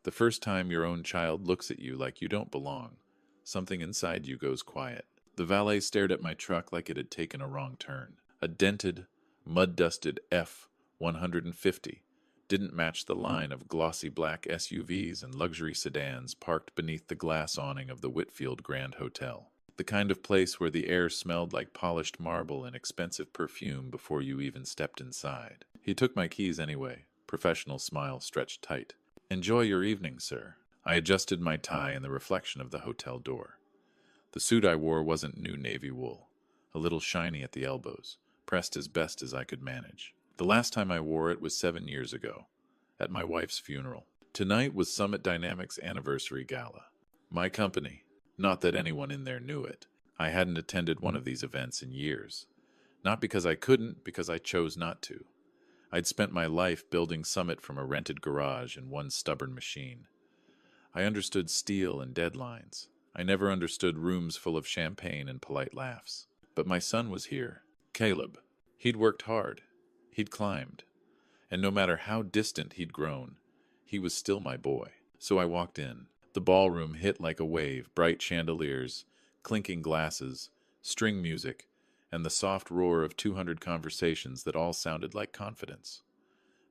The first time your own child looks at you like you don't belong, something inside you goes quiet. The valet stared at my truck like it had taken a wrong turn. A dented, mud-dusted F-150 didn't match the line of glossy black SUVs and luxury sedans parked beneath the glass awning of the Whitfield Grand Hotel. The kind of place where the air smelled like polished marble and expensive perfume before you even stepped inside. He took my keys anyway, professional smile stretched tight. "Enjoy your evening, sir." I adjusted my tie in the reflection of the hotel door. The suit I wore wasn't new navy wool, a little shiny at the elbows, pressed as best as I could manage. The last time I wore it was 7 years ago, at my wife's funeral. Tonight was Summit Dynamics' anniversary gala. My company, not that anyone in there knew it. I hadn't attended one of these events in years. Not because I couldn't, because I chose not to. I'd spent my life building Summit from a rented garage and one stubborn machine. I understood steel and deadlines. I never understood rooms full of champagne and polite laughs. But my son was here, Caleb. He'd worked hard. He'd climbed. And no matter how distant he'd grown, he was still my boy. So I walked in. The ballroom hit like a wave, bright chandeliers, clinking glasses, string music, and the soft roar of 200 conversations that all sounded like confidence.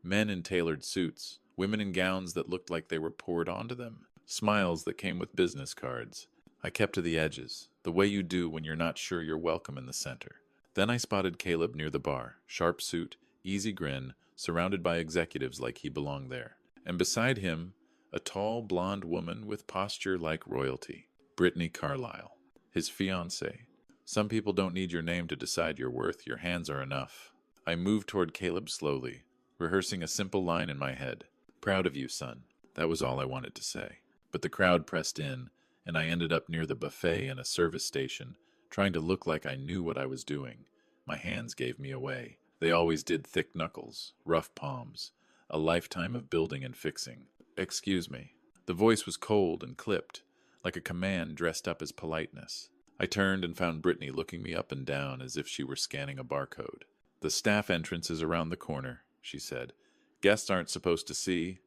Men in tailored suits, women in gowns that looked like they were poured onto them, smiles that came with business cards. I kept to the edges, the way you do when you're not sure you're welcome in the center. Then I spotted Caleb near the bar, sharp suit, easy grin, surrounded by executives like he belonged there. And beside him, a tall, blonde woman with posture like royalty, Brittany Carlyle, his fiancée. Some people don't need your name to decide your worth. Your hands are enough. I moved toward Caleb slowly, rehearsing a simple line in my head. "Proud of you, son." That was all I wanted to say. But the crowd pressed in, and I ended up near the buffet in a service station, trying to look like I knew what I was doing. My hands gave me away. They always did. Thick knuckles, rough palms, a lifetime of building and fixing. "Excuse me." The voice was cold and clipped, like a command dressed up as politeness. I turned and found Brittany looking me up and down as if she were scanning a barcode. "The staff entrance is around the corner," she said. "Guests aren't supposed to see."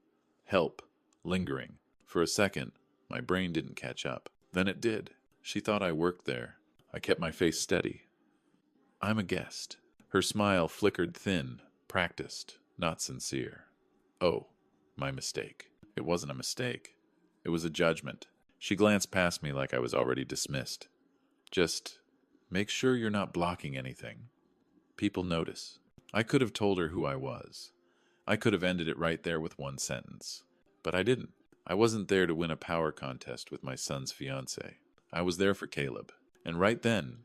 Help. Lingering. For a second, my brain didn't catch up. Then it did. She thought I worked there. I kept my face steady. "I'm a guest." Her smile flickered thin, practiced, not sincere. Oh, my mistake. It wasn't a mistake. It was a judgment. She glanced past me like I was already dismissed. "Just make sure you're not blocking anything. People notice." I could have told her who I was. I could have ended it right there with one sentence. But I didn't. I wasn't there to win a power contest with my son's fiancée. I was there for Caleb. And right then,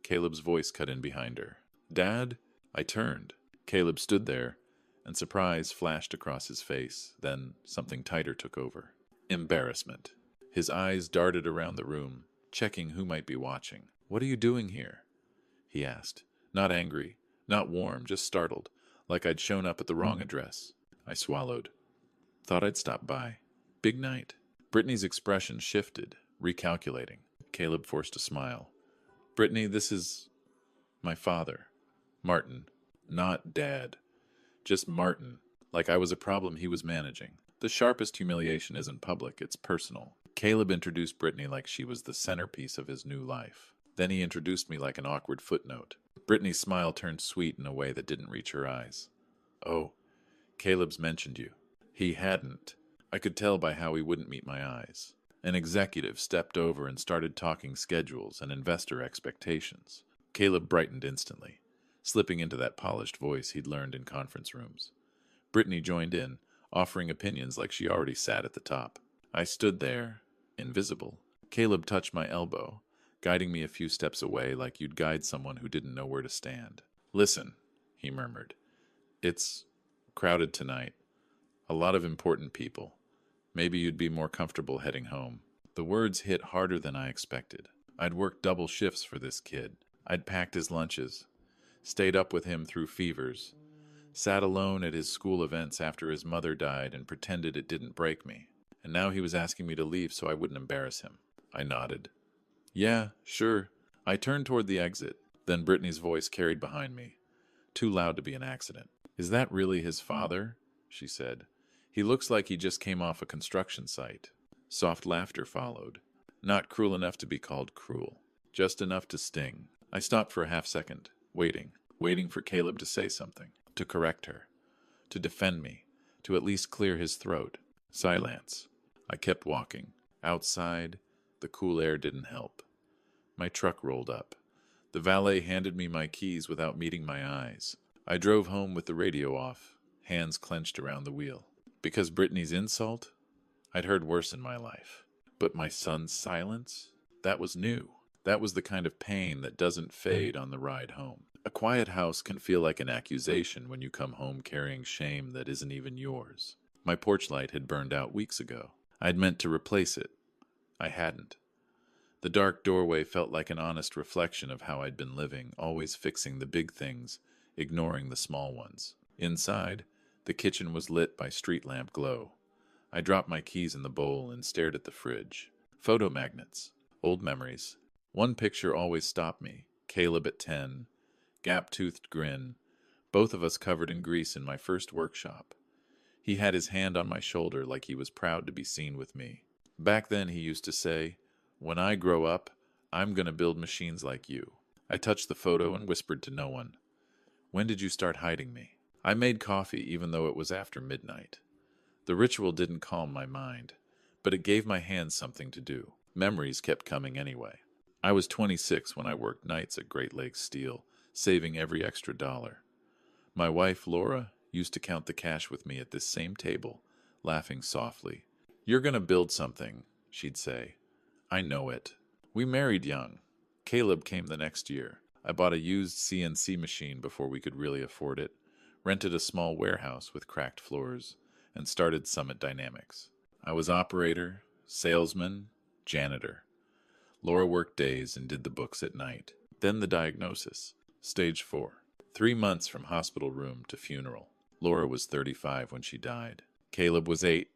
Caleb's voice cut in behind her. "Dad?" I turned. Caleb stood there, and surprise flashed across his face. Then something tighter took over. Embarrassment. His eyes darted around the room, checking who might be watching. "What are you doing here?" he asked. Not angry, not warm, just startled, like I'd shown up at the wrong address. I swallowed. Thought I'd stop by. Big night. Brittany's expression shifted, recalculating. Caleb forced a smile. "Brittany, this is my father. Martin. Not Dad. Just Martin. Like I was a problem he was managing. The sharpest humiliation isn't public, it's personal." Caleb introduced Brittany like she was the centerpiece of his new life. Then he introduced me like an awkward footnote. Brittany's smile turned sweet in a way that didn't reach her eyes. "Oh, Caleb's mentioned you." He hadn't. I could tell by how he wouldn't meet my eyes. An executive stepped over and started talking schedules and investor expectations. Caleb brightened instantly, slipping into that polished voice he'd learned in conference rooms. Brittany joined in, offering opinions like she already sat at the top. I stood there, invisible. Caleb touched my elbow, guiding me a few steps away like you'd guide someone who didn't know where to stand. "Listen," he murmured. "It's crowded tonight. A lot of important people. Maybe you'd be more comfortable heading home." The words hit harder than I expected. I'd worked double shifts for this kid. I'd packed his lunches, stayed up with him through fevers, sat alone at his school events after his mother died and pretended it didn't break me. And now he was asking me to leave so I wouldn't embarrass him. I nodded. "Yeah, sure." I turned toward the exit. Then Brittany's voice carried behind me. Too loud to be an accident. "Is that really his father?" she said. He looks like he just came off a construction site. Soft laughter followed. Not cruel enough to be called cruel. Just enough to sting. I stopped for a half second, waiting for Caleb to say something, to correct her, to defend me, to at least clear his throat. Silence. I kept walking. Outside, the cool air didn't help. My truck rolled up. The valet handed me my keys without meeting my eyes. I drove home with the radio off, hands clenched around the wheel. Because Brittany's insult? I'd heard worse in my life. But my son's silence? That was new. That was the kind of pain that doesn't fade on the ride home. A quiet house can feel like an accusation when you come home carrying shame that isn't even yours. My porch light had burned out weeks ago. I'd meant to replace it. I hadn't. The dark doorway felt like an honest reflection of how I'd been living, always fixing the big things, ignoring the small ones. Inside, the kitchen was lit by street lamp glow. I dropped my keys in the bowl and stared at the fridge. Photo magnets. Old memories. One picture always stopped me. Caleb at 10. Gap-toothed grin. Both of us covered in grease in my first workshop. He had his hand on my shoulder like he was proud to be seen with me. Back then he used to say, "When I grow up, I'm going to build machines like you." I touched the photo and whispered to no one. "When did you start hiding me?" I made coffee even though it was after midnight. The ritual didn't calm my mind, but it gave my hands something to do. Memories kept coming anyway. I was 26 when I worked nights at Great Lakes Steel, saving every extra dollar. My wife, Laura, used to count the cash with me at this same table, laughing softly. "You're going to build something," she'd say. "I know it." We married young. Caleb came the next year. I bought a used CNC machine before we could really afford it, rented a small warehouse with cracked floors, and started Summit Dynamics. I was operator, salesman, janitor. Laura worked days and did the books at night. Then the diagnosis. Stage 4. 3 months from hospital room to funeral. Laura was 35 when she died. Caleb was 8.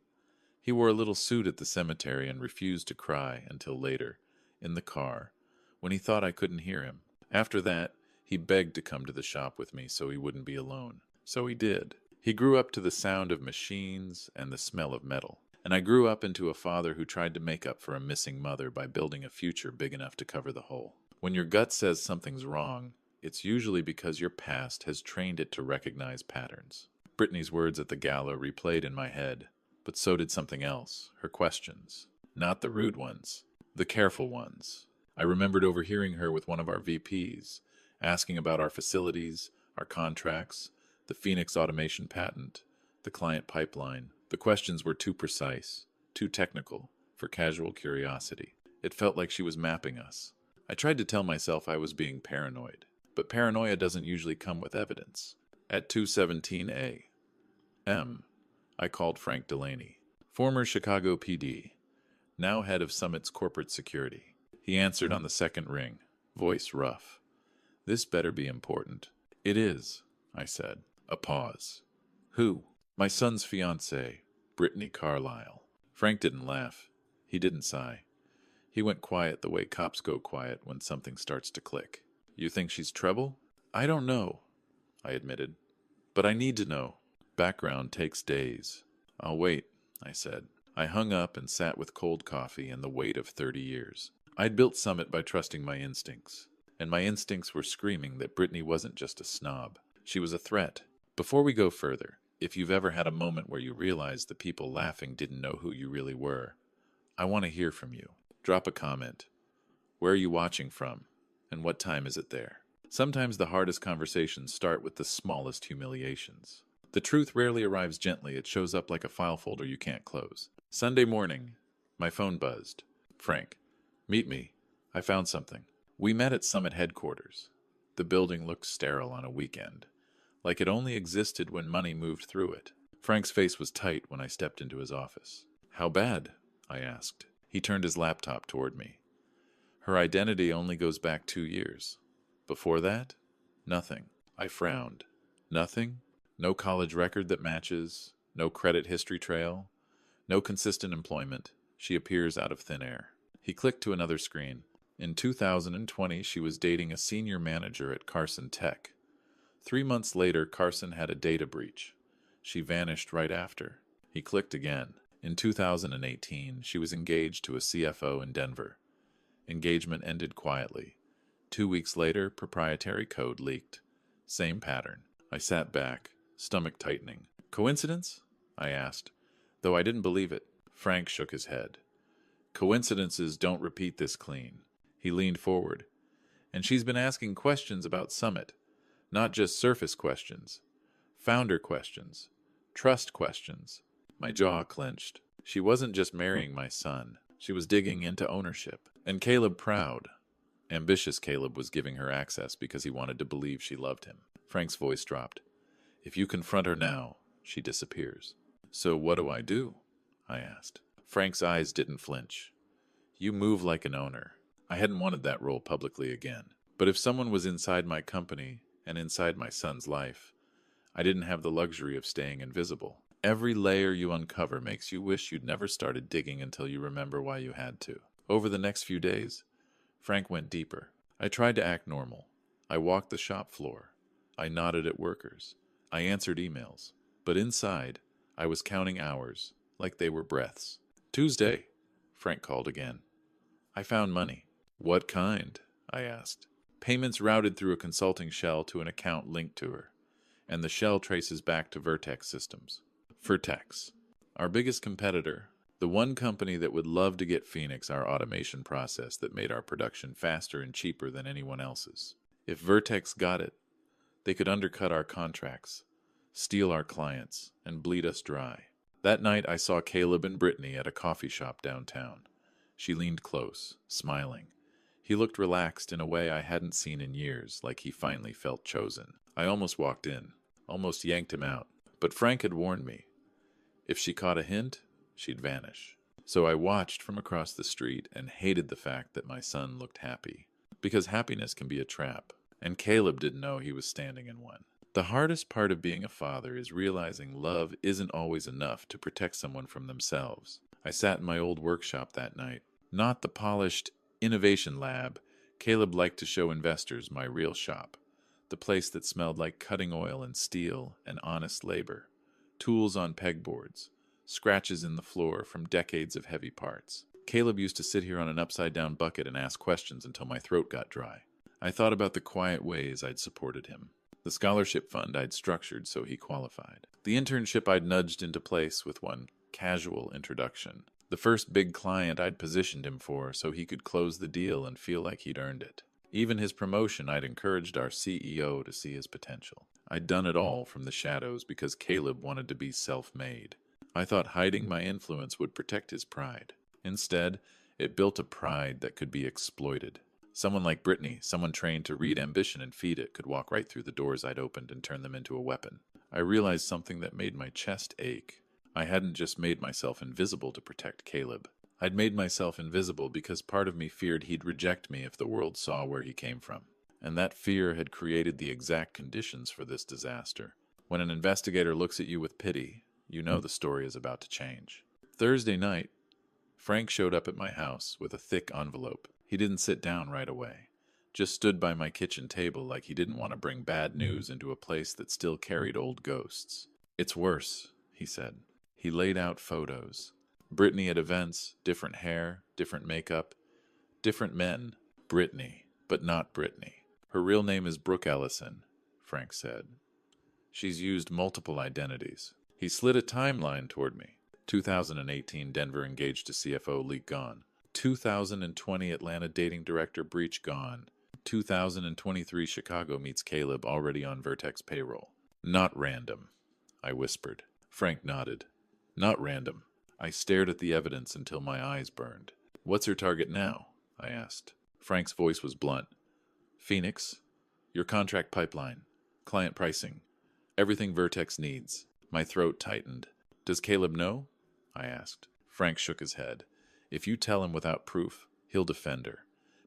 He wore a little suit at the cemetery and refused to cry until later, in the car, when he thought I couldn't hear him. After that, he begged to come to the shop with me so he wouldn't be alone. So he did. He grew up to the sound of machines and the smell of metal. And I grew up into a father who tried to make up for a missing mother by building a future big enough to cover the hole. When your gut says something's wrong, it's usually because your past has trained it to recognize patterns. Brittany's words at the gala replayed in my head, but so did something else, her questions. Not the rude ones, the careful ones. I remembered overhearing her with one of our VPs, asking about our facilities, our contracts, the Phoenix automation patent, the client pipeline. The questions were too precise, too technical, for casual curiosity. It felt like she was mapping us. I tried to tell myself I was being paranoid, but paranoia doesn't usually come with evidence. At 2:17 a.m., I called Frank Delaney, former Chicago PD, now head of Summit's corporate security. He answered on the second ring, voice rough. "This better be important." "It is," I said. A pause. "Who?" "My son's fiancée, Brittany Carlisle." Frank didn't laugh. He didn't sigh. He went quiet the way cops go quiet when something starts to click. "You think she's trouble?" "I don't know," I admitted. "But I need to know." Background takes days. "I'll wait," I said. I hung up and sat with cold coffee and the weight of 30 years. I'd built Summit by trusting my instincts. And my instincts were screaming that Brittany wasn't just a snob. She was a threat. Before we go further, if you've ever had a moment where you realized the people laughing didn't know who you really were, I want to hear from you. Drop a comment. Where are you watching from? And what time is it there? Sometimes the hardest conversations start with the smallest humiliations. The truth rarely arrives gently. It shows up like a file folder you can't close. Sunday morning, my phone buzzed. "Frank, meet me. I found something." We met at Summit headquarters. The building looked sterile on a weekend, like it only existed when money moved through it. Frank's face was tight when I stepped into his office. "How bad?" I asked. He turned his laptop toward me. "Her identity only goes back 2 years. Before that, nothing." I frowned. Nothing? No college record that matches, no credit history trail, no consistent employment. She appears out of thin air. He clicked to another screen. In 2020, she was dating a senior manager at Carson Tech. 3 months later, Carson had a data breach. She vanished right after. He clicked again. In 2018, she was engaged to a CFO in Denver. Engagement ended quietly. 2 weeks later, proprietary code leaked. Same pattern. I sat back, stomach tightening. Coincidence? I asked, though I didn't believe it. Frank shook his head. Coincidences don't repeat this clean. He leaned forward. And she's been asking questions about Summit. Not just surface questions. Founder questions. Trust questions. My jaw clenched. She wasn't just marrying my son. She was digging into ownership. And Caleb proud. Ambitious Caleb was giving her access because he wanted to believe she loved him. Frank's voice dropped. If you confront her now, she disappears. So what do I do? I asked. Frank's eyes didn't flinch. You move like an owner. I hadn't wanted that role publicly again. But if someone was inside my company and inside my son's life, I didn't have the luxury of staying invisible. Every layer you uncover makes you wish you'd never started digging until you remember why you had to. Over the next few days, Frank went deeper. I tried to act normal. I walked the shop floor. I nodded at workers. I answered emails. But inside, I was counting hours, like they were breaths. Tuesday, Frank called again. I found money. What kind? I asked. Payments routed through a consulting shell to an account linked to her, and the shell traces back to Vertex Systems. Vertex, our biggest competitor, the one company that would love to get Phoenix our automation process that made our production faster and cheaper than anyone else's. If Vertex got it, they could undercut our contracts, steal our clients, and bleed us dry. That night I saw Caleb and Brittany at a coffee shop downtown. She leaned close, smiling. He looked relaxed in a way I hadn't seen in years, like he finally felt chosen. I almost walked in, almost yanked him out. But Frank had warned me. If she caught a hint, she'd vanish. So I watched from across the street and hated the fact that my son looked happy. Because happiness can be a trap, and Caleb didn't know he was standing in one. The hardest part of being a father is realizing love isn't always enough to protect someone from themselves. I sat in my old workshop that night. Not the polished innovation lab. Caleb liked to show investors my real shop. The place that smelled like cutting oil and steel and honest labor. Tools on pegboards. Scratches in the floor from decades of heavy parts. Caleb used to sit here on an upside-down bucket and ask questions until my throat got dry. I thought about the quiet ways I'd supported him. The scholarship fund I'd structured so he qualified. The internship I'd nudged into place with one casual introduction. The first big client I'd positioned him for so he could close the deal and feel like he'd earned it. Even his promotion, I'd encouraged our CEO to see his potential. I'd done it all from the shadows because Caleb wanted to be self-made. I thought hiding my influence would protect his pride. Instead, it built a pride that could be exploited. Someone like Brittany, someone trained to read ambition and feed it, could walk right through the doors I'd opened and turn them into a weapon. I realized something that made my chest ache. I hadn't just made myself invisible to protect Caleb. I'd made myself invisible because part of me feared he'd reject me if the world saw where he came from. And that fear had created the exact conditions for this disaster. When an investigator looks at you with pity, you know the story is about to change. Thursday night, Frank showed up at my house with a thick envelope. He didn't sit down right away, just stood by my kitchen table like he didn't want to bring bad news into a place that still carried old ghosts. It's worse, he said. He laid out photos. Brittany at events, different hair, different makeup, different men. Brittany, but not Brittany. Her real name is Brooke Ellison, Frank said. She's used multiple identities. He slid a timeline toward me. 2018 Denver engaged to CFO leak gone. 2020 Atlanta dating director breach gone. 2023 Chicago meets Caleb already on Vertex payroll. Not random, I whispered. Frank nodded. Not random. I stared at the evidence until my eyes burned. What's her target now? I asked. Frank's voice was blunt. Phoenix, your contract pipeline, client pricing, everything Vertex needs. My throat tightened. Does Caleb know? I asked. Frank shook his head. If you tell him without proof, he'll defend her.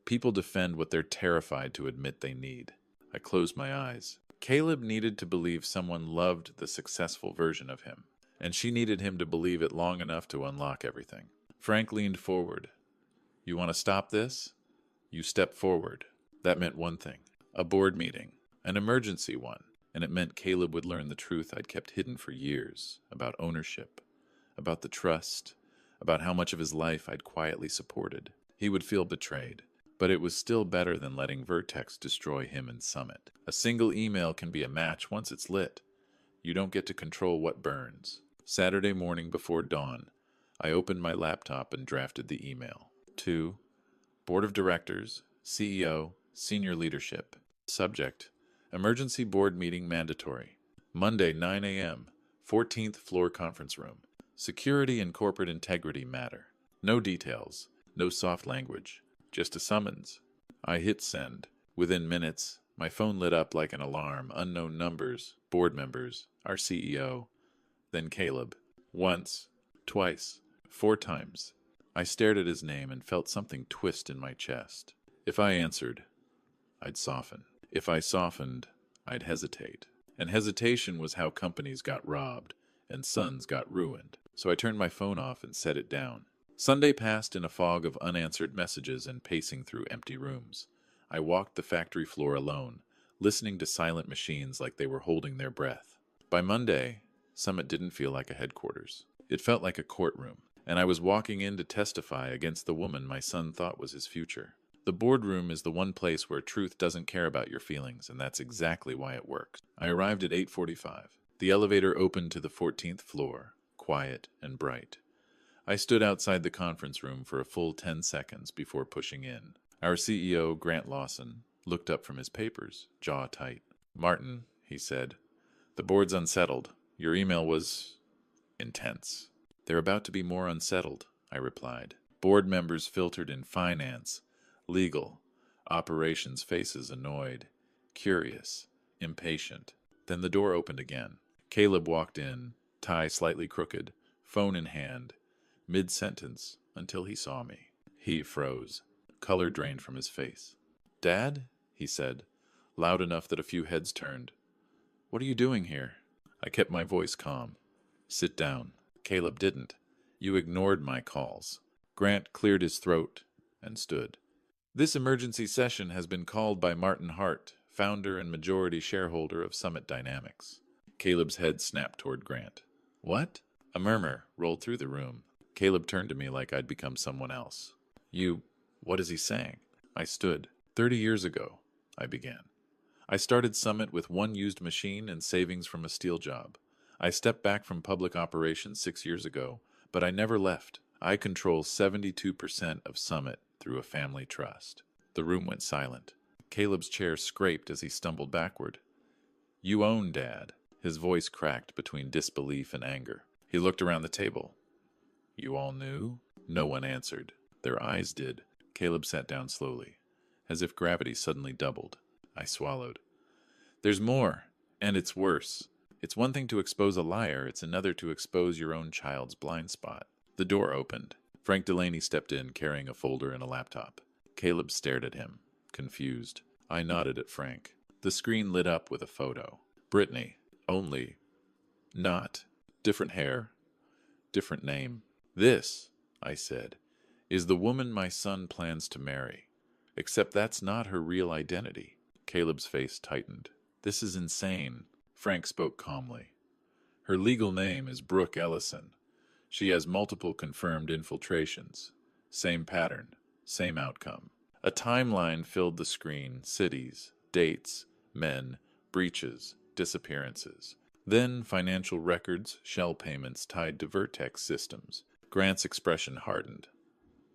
People defend what they're terrified to admit they need. I closed my eyes. Caleb needed to believe someone loved the successful version of him, and she needed him to believe it long enough to unlock everything. Frank leaned forward. You want to stop this? You step forward. That meant one thing. A board meeting. An emergency one. And it meant Caleb would learn the truth I'd kept hidden for years about ownership, about the trust, about how much of his life I'd quietly supported. He would feel betrayed, but it was still better than letting Vertex destroy him and Summit. A single email can be a match once it's lit. You don't get to control what burns. Saturday morning before dawn, I opened my laptop and drafted the email. To Board of Directors, CEO, Senior Leadership. Subject: Emergency Board Meeting Mandatory. Monday, 9 a.m., 14th Floor Conference Room. Security and corporate integrity matter. No details, no soft language, just a summons. I hit send. Within minutes, my phone lit up like an alarm. Unknown numbers, board members, our CEO, then Caleb. Once, twice, 4 times. I stared at his name and felt something twist in my chest. If I answered, I'd soften. If I softened, I'd hesitate. And hesitation was how companies got robbed and sons got ruined. So I turned my phone off and set it down. Sunday passed in a fog of unanswered messages and pacing through empty rooms. I walked the factory floor alone, listening to silent machines like they were holding their breath. By Monday, Summit didn't feel like a headquarters. It felt like a courtroom, and I was walking in to testify against the woman my son thought was his future. The boardroom is the one place where truth doesn't care about your feelings, and that's exactly why it works. I arrived at 8:45. The elevator opened to the 14th floor, quiet and bright. I stood outside the conference room for a full 10 seconds before pushing in. Our CEO, Grant Lawson, looked up from his papers, jaw tight. "Martin," he said, "the board's unsettled. Your email was intense." "They're about to be more unsettled," I replied. Board members filtered in finance, legal, operations faces annoyed, curious, impatient. Then the door opened again. Caleb walked in, tie slightly crooked, phone in hand, mid-sentence, until he saw me. He froze. Color drained from his face. "Dad?" he said, loud enough that a few heads turned. "What are you doing here?" I kept my voice calm. "Sit down." Caleb didn't. "You ignored my calls." Grant cleared his throat and stood. "This emergency session has been called by Martin Hart, founder and majority shareholder of Summit Dynamics." Caleb's head snapped toward Grant. "What?" A murmur rolled through the room. Caleb turned to me like I'd become someone else. What is he saying?" I stood. 30 years ago, I began. I started Summit with one used machine and savings from a steel job. I stepped back from public operations 6 years ago, but I never left. I control 72% of Summit through a family trust. The room went silent. Caleb's chair scraped as he stumbled backward. "You own Dad." His voice cracked between disbelief and anger. He looked around the table. "You all knew?" No one answered. Their eyes did. Caleb sat down slowly, as if gravity suddenly doubled. I swallowed. "There's more, and it's worse. It's one thing to expose a liar, it's another to expose your own child's blind spot." The door opened. Frank Delaney stepped in, carrying a folder and a laptop. Caleb stared at him, confused. I nodded at Frank. The screen lit up with a photo. Brittany, only not. Different hair, different name. "This," I said, "is the woman my son plans to marry. Except that's not her real identity." Caleb's face tightened. "This is insane." Frank spoke calmly. "Her legal name is Brooke Ellison. She has multiple confirmed infiltrations. Same pattern, same outcome." A timeline filled the screen, cities, dates, men, breaches, disappearances. Then financial records, shell payments tied to Vertex systems. Grant's expression hardened.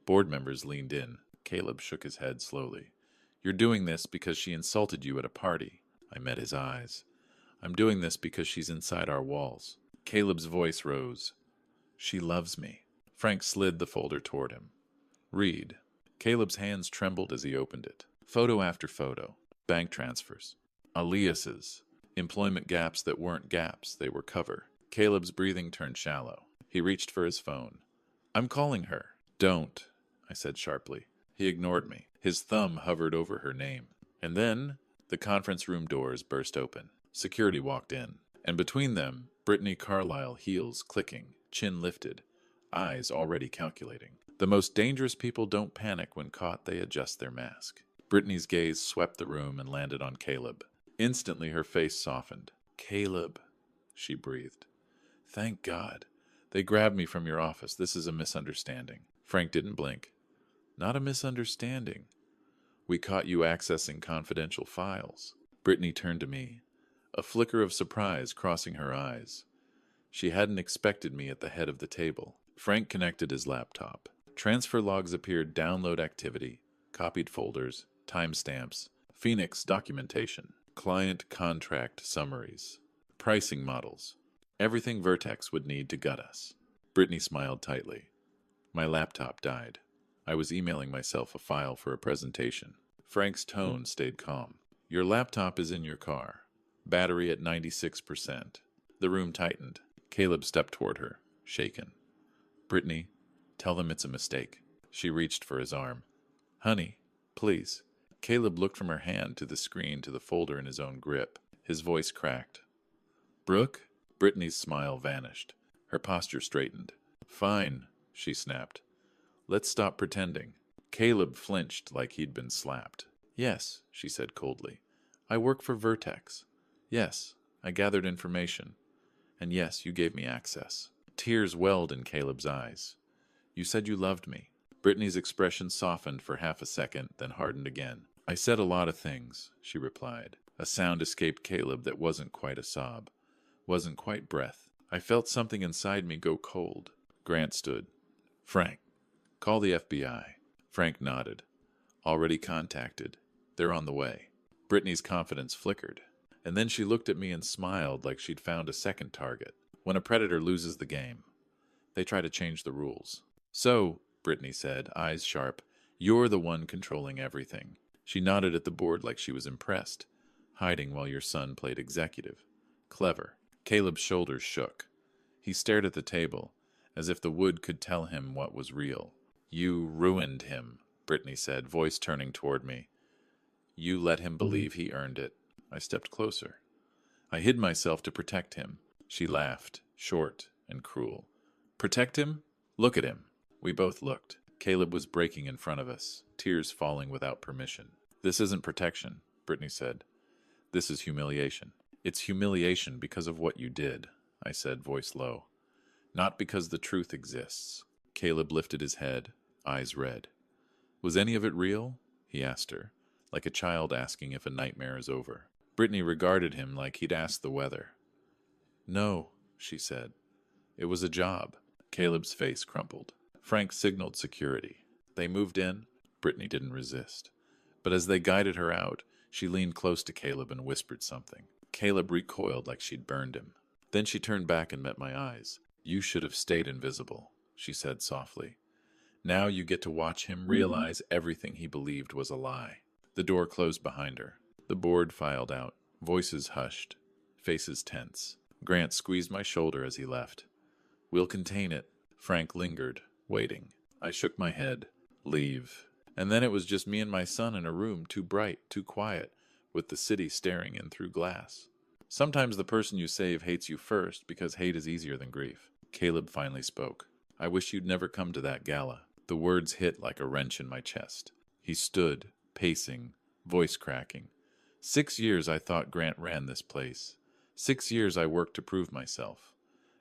Board members leaned in. Caleb shook his head slowly. "You're doing this because she insulted you at a party." I met his eyes. "I'm doing this because she's inside our walls." Caleb's voice rose. "She loves me." Frank slid the folder toward him. "Read." Caleb's hands trembled as he opened it. Photo after photo. Bank transfers. Aliases. Employment gaps that weren't gaps, they were cover. Caleb's breathing turned shallow. He reached for his phone. "I'm calling her." "Don't," I said sharply. He ignored me. His thumb hovered over her name. And then the conference room doors burst open. Security walked in. And between them, Brittany Carlyle, heels clicking, chin lifted, eyes already calculating. The most dangerous people don't panic when caught, they adjust their mask. Brittany's gaze swept the room and landed on Caleb. Instantly her face softened. "Caleb," she breathed. "Thank God. They grabbed me from your office. This is a misunderstanding. Frank didn't blink. Not a misunderstanding. We caught you accessing confidential files. Brittany turned to me, a flicker of surprise crossing her eyes. She hadn't expected me at the head of the table. Frank connected his laptop. Transfer logs appeared, download activity, copied folders, timestamps, Phoenix documentation, client contract summaries, pricing models. Everything Vertex would need to gut us. Brittany smiled tightly. My laptop died. I was emailing myself a file for a presentation. Frank's tone stayed calm. Your laptop is in your car. Battery at 96%. The room tightened. Caleb stepped toward her, shaken. Brittany, tell them it's a mistake. She reached for his arm. Honey, please. Caleb looked from her hand to the screen to the folder in his own grip. His voice cracked. Brooke? Brittany's smile vanished. Her posture straightened. Fine, she snapped. Let's stop pretending. Caleb flinched like he'd been slapped. Yes, she said coldly. I work for Vertex. Yes, I gathered information. And yes, you gave me access. Tears welled in Caleb's eyes. You said you loved me. Brittany's expression softened for half a second, then hardened again. I said a lot of things, she replied. A sound escaped Caleb that wasn't quite a sob, wasn't quite breath. I felt something inside me go cold. Grant stood. Frank, call the FBI. Frank nodded. Already contacted. They're on the way. Brittany's confidence flickered, and then she looked at me and smiled like she'd found a second target. When a predator loses the game, they try to change the rules. So, Brittany said, eyes sharp, you're the one controlling everything. She nodded at the board like she was impressed, hiding while your son played executive. Clever. Caleb's shoulders shook. He stared at the table, as if the wood could tell him what was real. You ruined him, Brittany said, voice turning toward me. You let him believe he earned it. I stepped closer. I hid myself to protect him. She laughed, short and cruel. Protect him? Look at him. We both looked. Caleb was breaking in front of us, tears falling without permission. This isn't protection, Brittany said. This is humiliation. It's humiliation because of what you did, I said, voice low. Not because the truth exists. Caleb lifted his head, eyes red. Was any of it real? He asked her, like a child asking if a nightmare is over. Brittany regarded him like he'd asked the weather. No, she said. It was a job. Caleb's face crumpled. Frank signaled security. They moved in. Brittany didn't resist. But as they guided her out, she leaned close to Caleb and whispered something. Caleb recoiled like she'd burned him. Then she turned back and met my eyes. You should have stayed invisible, she said softly. Now you get to watch him realize everything he believed was a lie. The door closed behind her. The board filed out. Voices hushed. Faces tense. Grant squeezed my shoulder as he left. We'll contain it. Frank lingered, waiting. I shook my head. Leave. And then it was just me and my son in a room too bright, too quiet, with the city staring in through glass. Sometimes the person you save hates you first because hate is easier than grief. Caleb finally spoke. I wish you'd never come to that gala. The words hit like a wrench in my chest. He stood, pacing, voice cracking. 6 years I thought Grant ran this place. 6 years I worked to prove myself.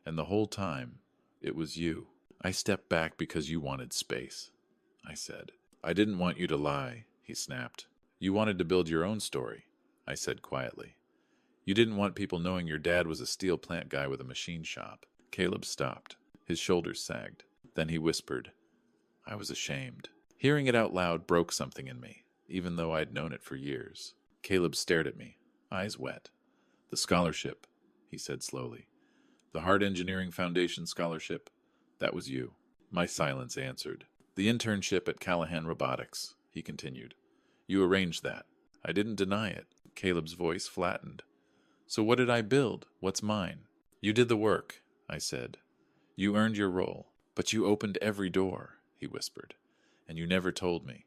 And the whole time, it was you. I stepped back because you wanted space, I said. I didn't want you to lie, he snapped. You wanted to build your own story, I said quietly. You didn't want people knowing your dad was a steel plant guy with a machine shop. Caleb stopped. His shoulders sagged. Then he whispered, I was ashamed. Hearing it out loud broke something in me, even though I'd known it for years. Caleb stared at me, eyes wet. The scholarship, he said slowly. The Hard Engineering Foundation scholarship, that was you. My silence answered. The internship at Callahan Robotics, he continued. You arranged that. I didn't deny it. Caleb's voice flattened. So what did I build? What's mine? You did the work, I said. You earned your role. But you opened every door, he whispered. And you never told me.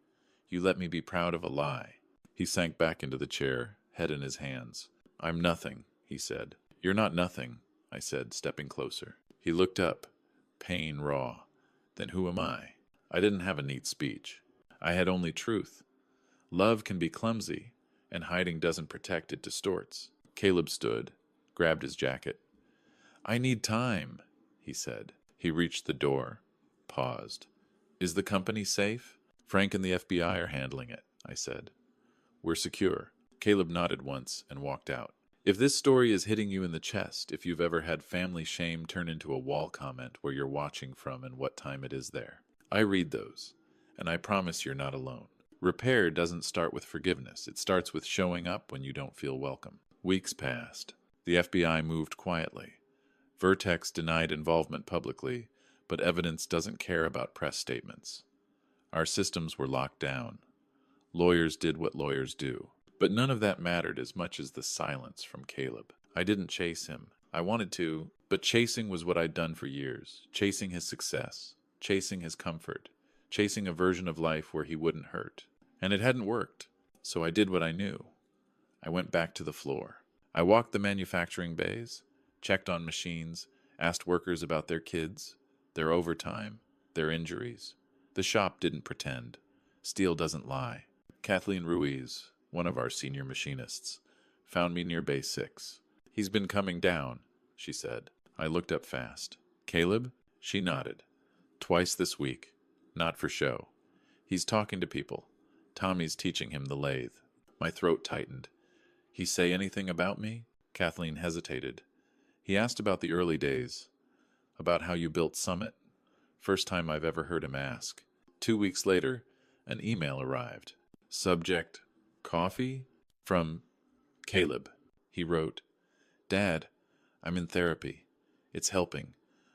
You let me be proud of a lie. He sank back into the chair, head in his hands. I'm nothing, he said. You're not nothing, I said, stepping closer. He looked up, pain raw. Then who am I? I didn't have a neat speech. I had only truth. Love can be clumsy, and hiding doesn't protect, it distorts. Caleb stood, grabbed his jacket. I need time, he said. He reached the door, paused. Is the company safe? Frank and the FBI are handling it, I said. We're secure. Caleb nodded once and walked out. If this story is hitting you in the chest, if you've ever had family shame turn into a wall comment where you're watching from and what time it is there, I read those, and I promise you're not alone. Repair doesn't start with forgiveness. It starts with showing up when you don't feel welcome. Weeks passed. The FBI moved quietly. Vertex denied involvement publicly, but evidence doesn't care about press statements. Our systems were locked down. Lawyers did what lawyers do. But none of that mattered as much as the silence from Caleb. I didn't chase him. I wanted to, but chasing was what I'd done for years. Chasing his success. Chasing his comfort. Chasing a version of life where he wouldn't hurt. And it hadn't worked. So I did what I knew. I went back to the floor. I walked the manufacturing bays, checked on machines, asked workers about their kids, their overtime, their injuries. The shop didn't pretend. Steel doesn't lie. Kathleen Ruiz, one of our senior machinists, found me near Bay 6. He's been coming down, she said. I looked up fast. Caleb? She nodded. Twice this week. Not for show. He's talking to people. Tommy's teaching him the lathe. My throat tightened. He say anything about me? Kathleen hesitated. He asked about the early days, about how you built Summit. First time I've ever heard him ask. 2 weeks later, an email arrived. Subject, coffee? From Caleb. He wrote, Dad, I'm in therapy. It's helping.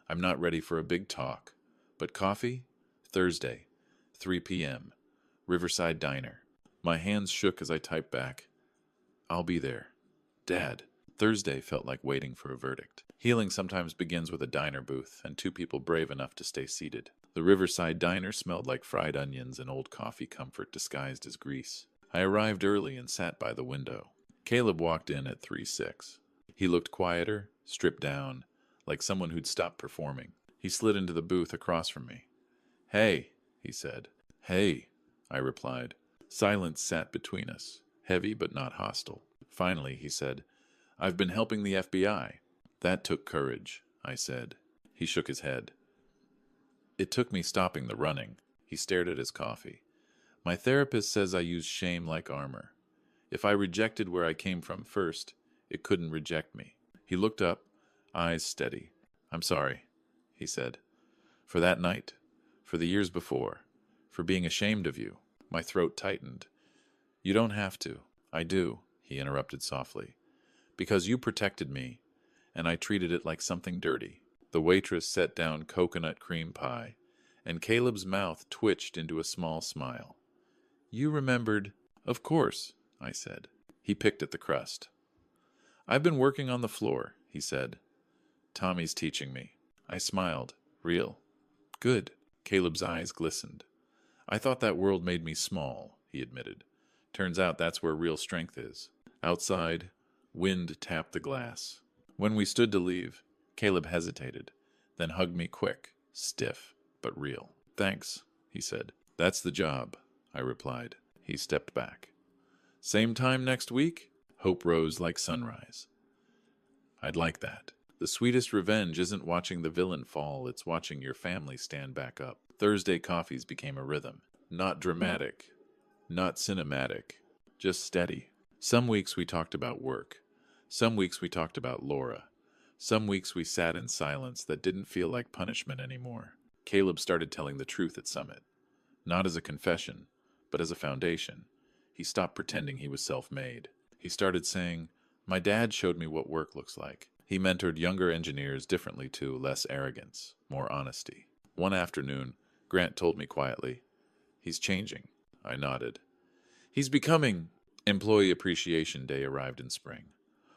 I'm not ready for a big talk. But coffee? Thursday, 3 p.m. Riverside Diner. My hands shook as I typed back, I'll be there. Dad. Thursday felt like waiting for a verdict. Healing sometimes begins with a diner booth and 2 people brave enough to stay seated. The Riverside Diner smelled like fried onions and old coffee comfort disguised as grease. I arrived early and sat by the window. Caleb walked in at 3:06. He looked quieter, stripped down, like someone who'd stopped performing. He slid into the booth across from me. Hey, he said. Hey, I replied. Silence sat between us, heavy but not hostile. Finally, he said, I've been helping the FBI. That took courage, I said. He shook his head. It took me stopping the running. He stared at his coffee. My therapist says I use shame like armor. If I rejected where I came from first, it couldn't reject me. He looked up, eyes steady. I'm sorry, he said. For that night, for the years before, for being ashamed of you. My throat tightened. You don't have to. I do, he interrupted softly. Because you protected me, and I treated it like something dirty. The waitress set down coconut cream pie, and Caleb's mouth twitched into a small smile. You remembered? Of course, I said. He picked at the crust. I've been working on the floor, he said. Tommy's teaching me. I smiled. Real. Good. Caleb's eyes glistened. I thought that world made me small, he admitted. Turns out that's where real strength is. Outside, wind tapped the glass. When we stood to leave, Caleb hesitated, then hugged me quick, stiff, but real. Thanks, he said. That's the job, I replied. He stepped back. Same time next week? Hope rose like sunrise. I'd like that. The sweetest revenge isn't watching the villain fall, it's watching your family stand back up. Thursday coffees became a rhythm. Not dramatic, not cinematic, just steady. Some weeks we talked about work. Some weeks we talked about Laura. Some weeks we sat in silence that didn't feel like punishment anymore. Caleb started telling the truth at Summit. Not as a confession, but as a foundation. He stopped pretending he was self-made. He started saying, my dad showed me what work looks like. He mentored younger engineers differently too, less arrogance, more honesty. One afternoon, Grant told me quietly, he's changing. I nodded. He's becoming. Employee Appreciation Day arrived in spring.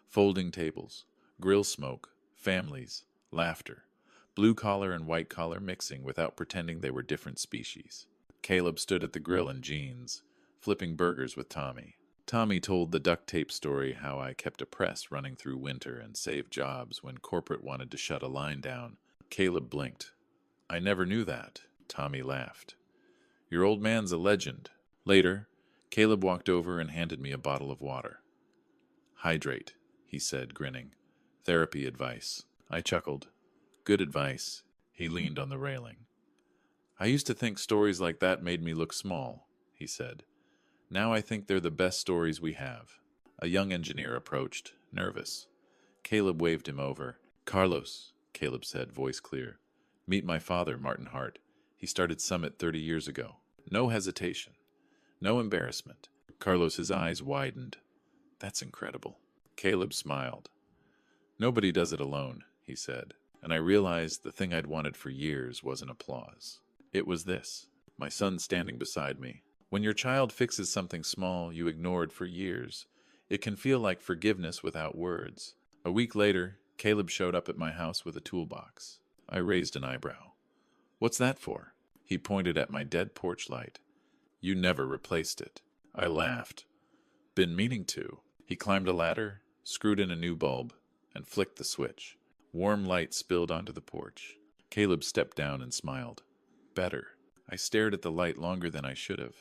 Folding tables, grill smoke, families, laughter, blue-collar and white-collar mixing without pretending they were different species. Caleb stood at the grill in jeans, flipping burgers with Tommy. Tommy told the duct tape story how I kept a press running through winter and saved jobs when corporate wanted to shut a line down. Caleb blinked. I never knew that. Tommy laughed. Your old man's a legend. Later, Caleb walked over and handed me a bottle of water. Hydrate, he said, grinning. Therapy advice. I chuckled. Good advice. He leaned on the railing. I used to think stories like that made me look small, he said. Now I think they're the best stories we have. A young engineer approached, nervous. Caleb waved him over. Carlos, Caleb said, voice clear. Meet my father, Martin Hart. He started Summit 30 years ago. No hesitation. No embarrassment. Carlos's eyes widened. That's incredible. Caleb smiled. Nobody does it alone, he said, and I realized the thing I'd wanted for years wasn't applause. It was this, my son standing beside me. When your child fixes something small you ignored for years, it can feel like forgiveness without words. A week later, Caleb showed up at my house with a toolbox. I raised an eyebrow. What's that for? He pointed at my dead porch light. You never replaced it. I laughed. Been meaning to. He climbed a ladder, screwed in a new bulb, and flicked the switch. Warm light spilled onto the porch. Caleb stepped down and smiled. Better. I stared at the light longer than I should have.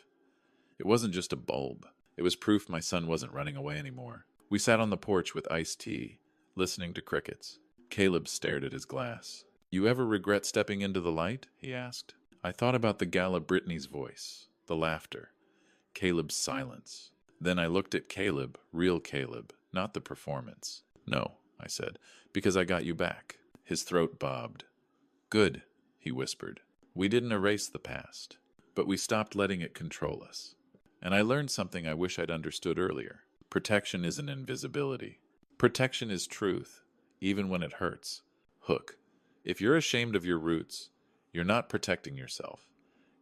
It wasn't just a bulb. It was proof my son wasn't running away anymore. We sat on the porch with iced tea, listening to crickets. Caleb stared at his glass. You ever regret stepping into the light? He asked. I thought about the gala Brittany's voice, the laughter, Caleb's silence. Then I looked at Caleb, real Caleb, not the performance. No, I said, because I got you back. His throat bobbed. Good, he whispered. We didn't erase the past, but we stopped letting it control us. And I learned something I wish I'd understood earlier. Protection isn't invisibility. Protection is truth, even when it hurts. Hook. If you're ashamed of your roots, you're not protecting yourself.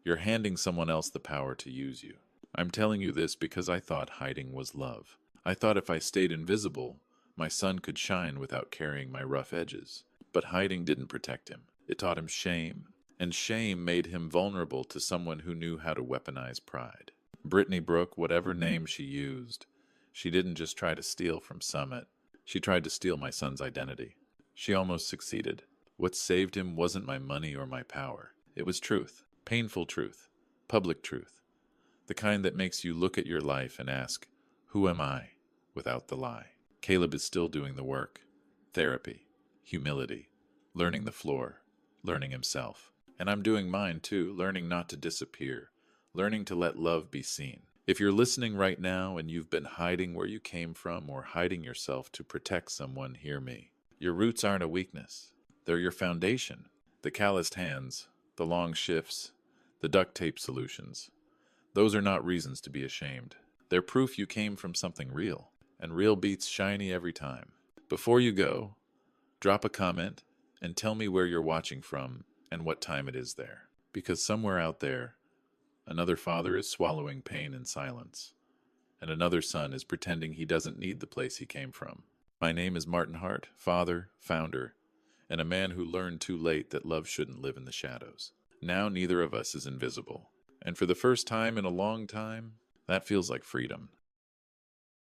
You're handing someone else the power to use you. I'm telling you this because I thought hiding was love. I thought if I stayed invisible, my son could shine without carrying my rough edges. But hiding didn't protect him. It taught him shame. And shame made him vulnerable to someone who knew how to weaponize pride. Brittany Brooke, whatever name she used, she didn't just try to steal from Summit. She tried to steal my son's identity. She almost succeeded. What saved him wasn't my money or my power. It was truth. Painful truth. Public truth. The kind that makes you look at your life and ask, who am I? Without the lie. Caleb is still doing the work. Therapy. Humility. Learning the floor. Learning himself. And I'm doing mine too, learning not to disappear. Learning to let love be seen. If you're listening right now and you've been hiding where you came from or hiding yourself to protect someone, hear me. Your roots aren't a weakness. They're your foundation. The calloused hands, the long shifts, the duct tape solutions. Those are not reasons to be ashamed. They're proof you came from something real. And real beats shiny every time. Before you go, drop a comment and tell me where you're watching from and what time it is there. Because somewhere out there, another father is swallowing pain in silence, and another son is pretending he doesn't need the place he came from. My name is Martin Hart, father, founder, and a man who learned too late that love shouldn't live in the shadows. Now neither of us is invisible, and for the first time in a long time, that feels like freedom.